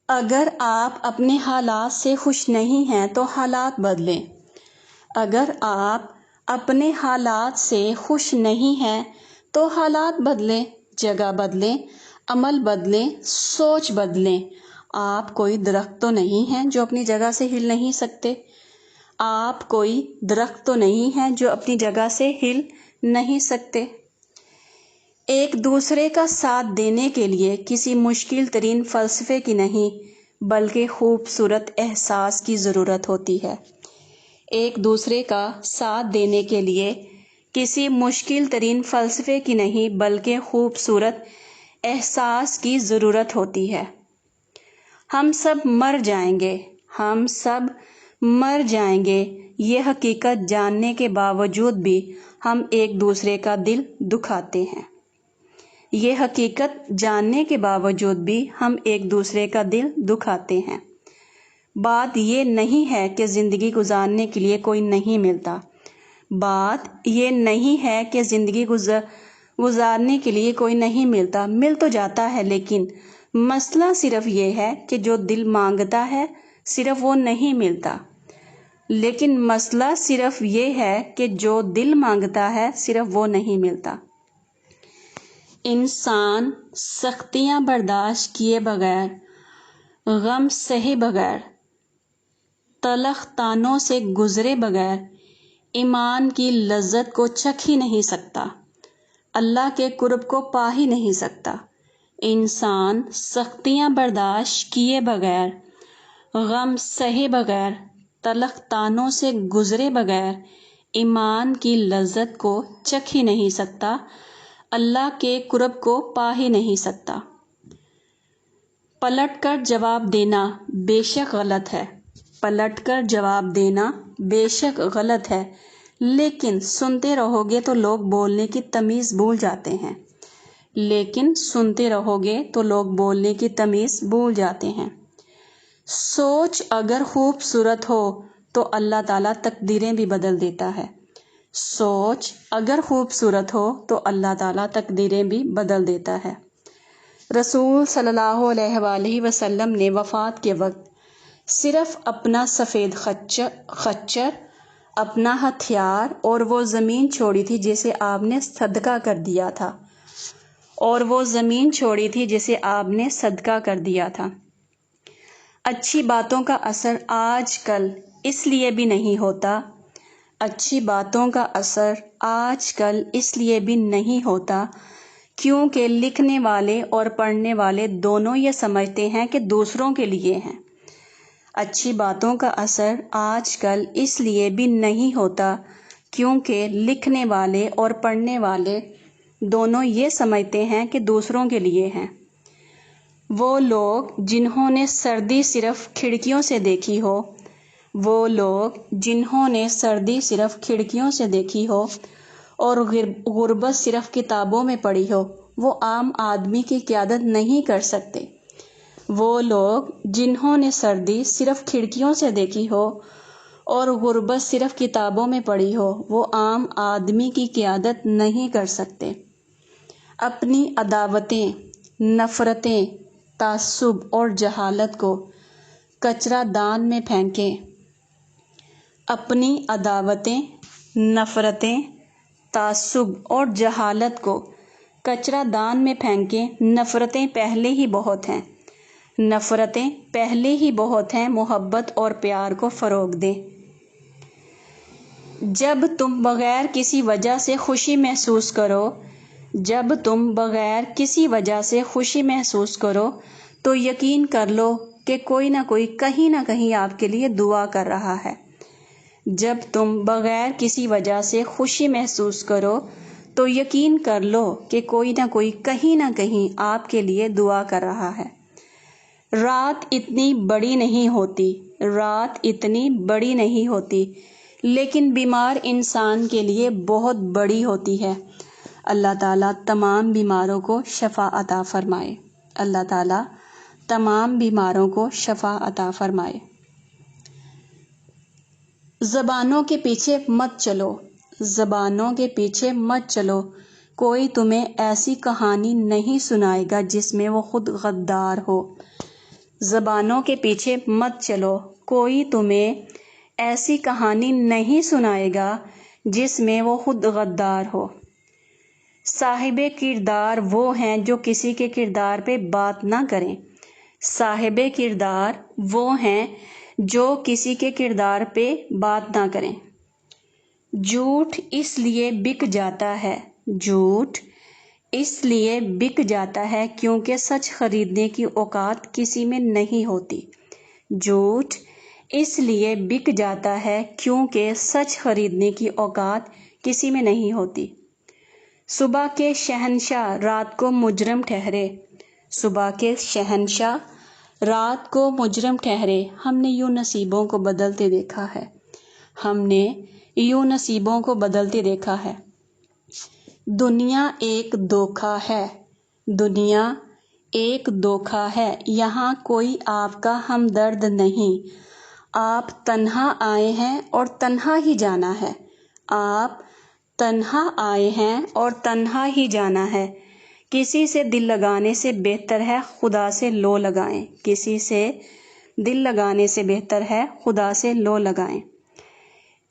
اگر آپ اپنے حالات سے خوش نہیں ہیں تو حالات بدلیں۔ اگر آپ اپنے حالات سے خوش نہیں ہیں تو حالات بدلیں، جگہ بدلیں، عمل بدلیں، سوچ بدلیں۔ آپ کوئی درخت تو نہیں ہیں جو اپنی جگہ سے ہل نہیں سکتے۔ آپ کوئی درخت تو نہیں ہیں جو اپنی جگہ سے ہل نہیں سکتے۔ ایک دوسرے کا ساتھ دینے کے لیے کسی مشکل ترین فلسفے کی نہیں بلکہ خوبصورت احساس کی ضرورت ہوتی ہے۔ ایک دوسرے کا ساتھ دینے کے لیے کسی مشکل ترین فلسفے کی نہیں بلکہ خوبصورت احساس کی ضرورت ہوتی ہے۔ ہم سب مر جائیں گے، ہم سب مر جائیں گے، یہ حقیقت جاننے کے باوجود بھی ہم ایک دوسرے کا دل دکھاتے ہیں۔ یہ حقیقت جاننے کے باوجود بھی ہم ایک دوسرے کا دل دکھاتے ہیں۔ بات یہ نہیں ہے کہ زندگی گزارنے کے لیے کوئی نہیں ملتا۔ بات یہ نہیں ہے کہ زندگی گزارنے کے لیے کوئی نہیں ملتا، مل تو جاتا ہے، لیکن مسئلہ صرف یہ ہے کہ جو دل مانگتا ہے صرف وہ نہیں ملتا۔ لیکن مسئلہ صرف یہ ہے کہ جو دل مانگتا ہے صرف وہ نہیں ملتا۔ انسان سختیاں برداشت کیے بغیر، غم سہے بغیر، تلخ طعنوں سے گزرے بغیر ایمان کی لذت کو چکھ ہی نہیں سکتا، اللہ کے قرب کو پا ہی نہیں سکتا۔ انسان سختیاں برداشت کیے بغیر، غم سہے بغیر، تلخ طعنوں سے گزرے بغیر ایمان کی لذت کو چکھ ہی نہیں سکتا، اللہ کے قرب کو پا ہی نہیں سکتا۔ پلٹ کر جواب دینا بے شک غلط ہے، پلٹ کر جواب دینا بے شک غلط ہے، لیکن سنتے رہو گے تو لوگ بولنے کی تمیز بھول جاتے ہیں۔ لیکن سنتے رہو گے تو لوگ بولنے کی تمیز بھول جاتے ہیں۔ سوچ اگر خوبصورت ہو تو اللہ تعالیٰ تقدیریں بھی بدل دیتا ہے۔ سوچ اگر خوبصورت ہو تو اللہ تعالیٰ تقدیریں بھی بدل دیتا ہے۔ رسول صلی اللہ علیہ وآلہ وسلم نے وفات کے وقت صرف اپنا سفید خچر، اپنا ہتھیار اور وہ زمین چھوڑی تھی جسے آپ نے صدقہ کر دیا تھا، اور وہ زمین چھوڑی تھی جسے آپ نے صدقہ کر دیا تھا۔ اچھی باتوں کا اثر آج کل اس لیے بھی نہیں ہوتا، اچھی باتوں کا اثر آج کل اس لیے بھی نہیں ہوتا کیونکہ لکھنے والے اور پڑھنے والے دونوں یہ سمجھتے ہیں کہ دوسروں کے لیے ہیں۔ اچھی باتوں کا اثر آج کل اس لیے بھی نہیں ہوتا کیونکہ لکھنے والے اور پڑھنے والے دونوں یہ سمجھتے ہیں کہ دوسروں کے لیے ہیں۔ وہ لوگ جنہوں نے سردی صرف کھڑکیوں سے دیکھی ہو، وہ لوگ جنہوں نے سردی صرف کھڑکیوں سے دیکھی ہو اور غربت صرف کتابوں میں پڑھی ہو، وہ عام آدمی کی قیادت نہیں کر سکتے۔ وہ لوگ جنہوں نے سردی صرف کھڑکیوں سے دیکھی ہو اور غربت صرف کتابوں میں پڑھی ہو، وہ عام آدمی کی قیادت نہیں کر سکتے۔ اپنی عداوتیں، نفرتیں، تعصب اور جہالت کو کچرا دان میں پھینکیں۔ اپنی عداوتیں، نفرتیں، تعصب اور جہالت کو کچرا دان میں پھینکیں۔ نفرتیں پہلے ہی بہت ہیں، نفرتیں پہلے ہی بہت ہیں، محبت اور پیار کو فروغ دیں۔ جب تم بغیر کسی وجہ سے خوشی محسوس کرو، جب تم بغیر کسی وجہ سے خوشی محسوس کرو تو یقین کر لو کہ کوئی نہ کوئی کہیں نہ کہیں آپ کے لیے دعا کر رہا ہے۔ جب تم بغیر کسی وجہ سے خوشی محسوس کرو تو یقین کر لو کہ کوئی نہ کوئی کہیں نہ کہیں آپ کے لیے دعا کر رہا ہے۔ رات اتنی بڑی نہیں ہوتی، رات اتنی بڑی نہیں ہوتی، لیکن بیمار انسان کے لیے بہت بڑی ہوتی ہے۔ اللہ تعالیٰ تمام بیماروں کو شفا عطا فرمائے۔ اللہ تعالیٰ تمام بیماروں کو شفا عطا فرمائے۔ زبانوں کے پیچھے مت چلو، زبانوں کے پیچھے مت چلو، کوئی تمہیں ایسی کہانی نہیں سنائے گا جس میں وہ خود غدار ہو۔ زبانوں کے پیچھے مت چلو، کوئی تمہیں ایسی کہانی نہیں سنائے گا جس میں وہ خود غدار ہو۔ صاحب کردار وہ ہیں جو کسی کے کردار پہ بات نہ کریں۔ صاحب کردار وہ ہیں جو کسی کے کردار پہ بات نہ کریں۔ جھوٹ اس لیے بک جاتا ہے، جھوٹ اس لیے بک جاتا ہے کیونکہ سچ خریدنے کی اوقات کسی میں نہیں ہوتی۔ جھوٹ اس لیے بک جاتا ہے کیونکہ سچ خریدنے کی اوقات کسی میں نہیں ہوتی۔ صبح کے شہنشاہ رات کو مجرم ٹھہرے، صبح کے شہنشاہ رات کو مجرم ٹھہرے۔ ہم نے یوں نصیبوں کو بدلتے دیکھا ہے، ہم نے یوں نصیبوں کو بدلتے دیکھا ہے۔ دنیا ایک دھوکہ ہے، دنیا ایک دھوکہ ہے، یہاں کوئی آپ کا ہمدرد نہیں۔ آپ تنہا آئے ہیں اور تنہا ہی جانا ہے، آپ تنہا آئے ہیں اور تنہا ہی جانا ہے۔ کسی سے دل لگانے سے بہتر ہے خدا سے لو لگائیں، کسی سے دل لگانے سے بہتر ہے خدا سے لو لگائیں۔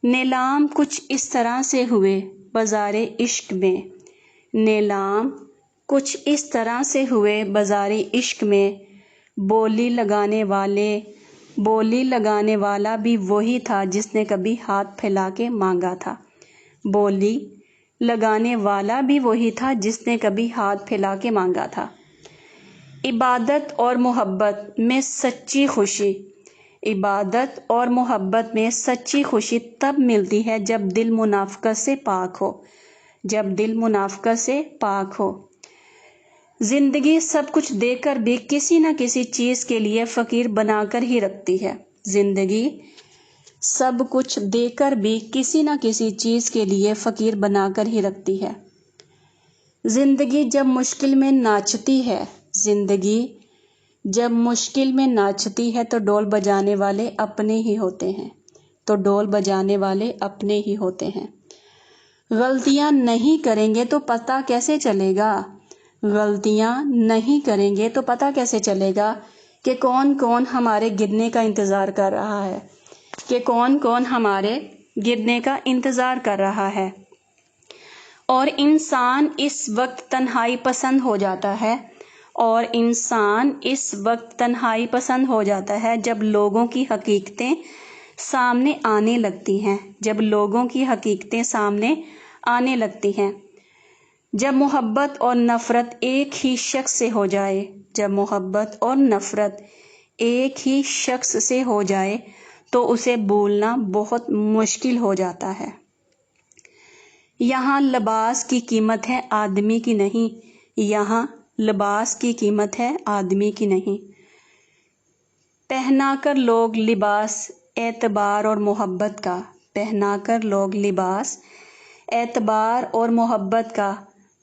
نیلام کچھ اس طرح سے ہوئے بازار عشق میں، نیلام کچھ اس طرح سے ہوئے بازار عشق میں۔ بولی لگانے والا بھی وہی تھا جس نے کبھی ہاتھ پھیلا کے مانگا تھا، بولی لگانے والا بھی وہی تھا جس نے کبھی ہاتھ پھیلا کے مانگا تھا۔ عبادت اور محبت میں سچی خوشی، عبادت اور محبت میں سچی خوشی تب ملتی ہے جب دل منافقت سے پاک ہو، جب دل منافقت سے پاک ہو۔ زندگی سب کچھ دے کر بھی کسی نہ کسی چیز کے لیے فقیر بنا کر ہی رکھتی ہے، زندگی سب کچھ دے کر بھی کسی نہ کسی چیز کے لیے فقیر بنا کر ہی رکھتی ہے۔ زندگی جب مشکل میں ناچتی ہے، زندگی جب مشکل میں ناچتی ہے تو ڈول بجانے والے اپنے ہی ہوتے ہیں، تو ڈول بجانے والے اپنے ہی ہوتے ہیں۔ غلطیاں نہیں کریں گے تو پتہ کیسے چلے گا، غلطیاں نہیں کریں گے تو پتہ کیسے چلے گا کہ کون کون ہمارے گرنے کا انتظار کر رہا ہے، کہ کون کون ہمارے گرنے کا انتظار کر رہا ہے۔ اور انسان اس وقت تنہائی پسند ہو جاتا ہے، اور انسان اس وقت تنہائی پسند ہو جاتا ہے جب لوگوں کی حقیقتیں سامنے آنے لگتی ہیں، جب لوگوں کی حقیقتیں سامنے آنے لگتی ہیں۔ جب محبت اور نفرت ایک ہی شخص سے ہو جائے، جب محبت اور نفرت ایک ہی شخص سے ہو جائے تو اسے بھولنا بہت مشکل ہو جاتا ہے۔ یہاں لباس کی قیمت ہے آدمی کی نہیں، یہاں لباس کی قیمت ہے آدمی کی نہیں۔ پہنا کر لوگ لباس اعتبار اور محبت کا، پہنا کر لوگ لباس اعتبار اور محبت کا،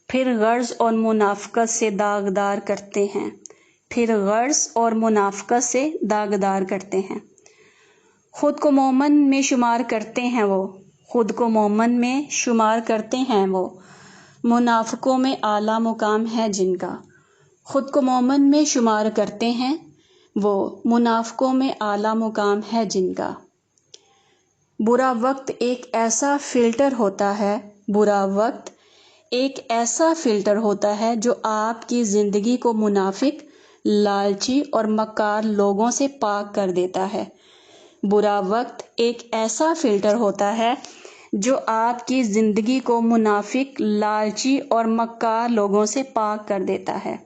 پھر غرض اور منافقت سے داغدار کرتے ہیں، پھر غرض اور منافقت سے داغدار کرتے ہیں۔ خود کو مومن میں شمار کرتے ہیں وہ، خود کو مومن میں شمار کرتے ہیں وہ، منافقوں میں اعلیٰ مقام ہے جن کا۔ خود کو مومن میں شمار کرتے ہیں وہ، منافقوں میں اعلیٰ مقام ہے جن کا۔ برا وقت ایک ایسا فلٹر ہوتا ہے، برا وقت ایک ایسا فلٹر ہوتا ہے جو آپ کی زندگی کو منافق، لالچی اور مکار لوگوں سے پاک کر دیتا ہے۔ برا وقت ایک ایسا فلٹر ہوتا ہے جو آپ کی زندگی کو منافق، لالچی اور مکار لوگوں سے پاک کر دیتا ہے۔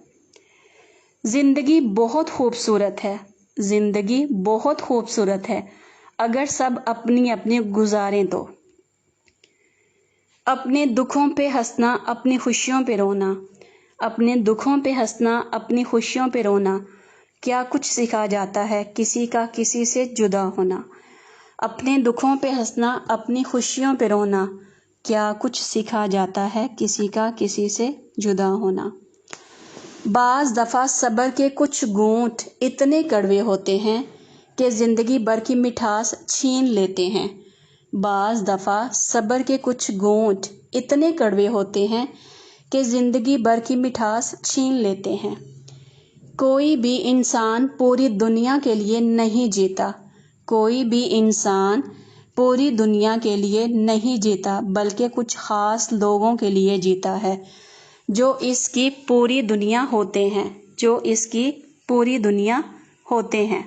زندگی بہت خوبصورت ہے، زندگی بہت خوبصورت ہے اگر سب اپنی اپنی گزاریں تو۔ اپنے دکھوں پہ ہنسنا، اپنی خوشیوں پہ رونا، اپنے دکھوں پہ ہنسنا، اپنی خوشیوں پہ رونا، کیا کچھ سکھا جاتا ہے کسی کا کسی سے جدا ہونا۔ اپنے دکھوں پہ ہنسنا، اپنی خوشیوں پہ رونا، کیا کچھ سکھا جاتا ہے کسی کا کسی سے جدا ہونا۔ بعض دفعہ صبر کے کچھ گھونٹ اتنے کڑوے ہوتے ہیں کہ زندگی بھر کی مٹھاس چھین لیتے ہیں، بعض دفعہ صبر کے کچھ گھونٹ اتنے کڑوے ہوتے ہیں کہ زندگی بھر کی مٹھاس چھین لیتے ہیں۔ کوئی بھی انسان پوری دنیا کے لیے نہیں جیتا، کوئی بھی انسان پوری دنیا کے لیے نہیں جیتا بلکہ کچھ خاص لوگوں کے لیے جیتا ہے جو اس کی پوری دنیا ہوتے ہیں، جو اس کی پوری دنیا ہوتے ہیں۔